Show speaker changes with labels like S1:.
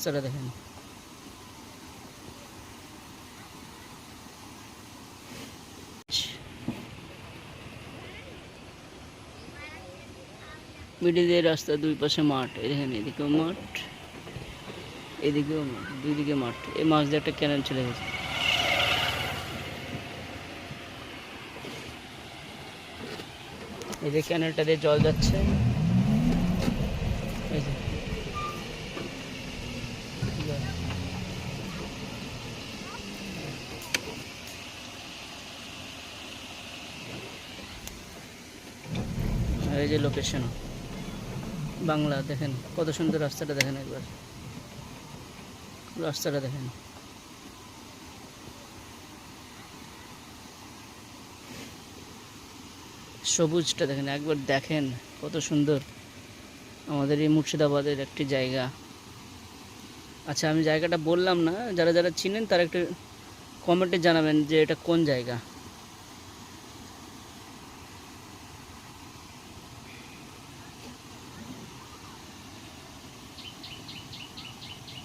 S1: রাস্তাটা দেখেন, মিডিল দিয়ে রাস্তা, দুই পাশে মাঠ। এই দেখেন, এদিকেও মাঠ, এদিকেও মাঠ, দুই দিকে মাঠ। এই মাছ দিয়ে একটা ক্যানেল চলে গেছে। এই যে ক্যানেলটা দিয়ে জল যাচ্ছে, এই যে আর এই যে লোকেশন বাংলা। দেখেন কত সুন্দর রাস্তাটা, দেখেন একবার রাস্তাটা দেখেন। সবুজটা দেখেন, একবার দেখেন কত সুন্দর আমাদের এই মুর্শিদাবাদের একটি জায়গা। আচ্ছা, আমি জায়গাটা বললাম না, যারা যারা চিনেন তারা একটু কমেন্টে জানাবেন যে এটা কোন জায়গা।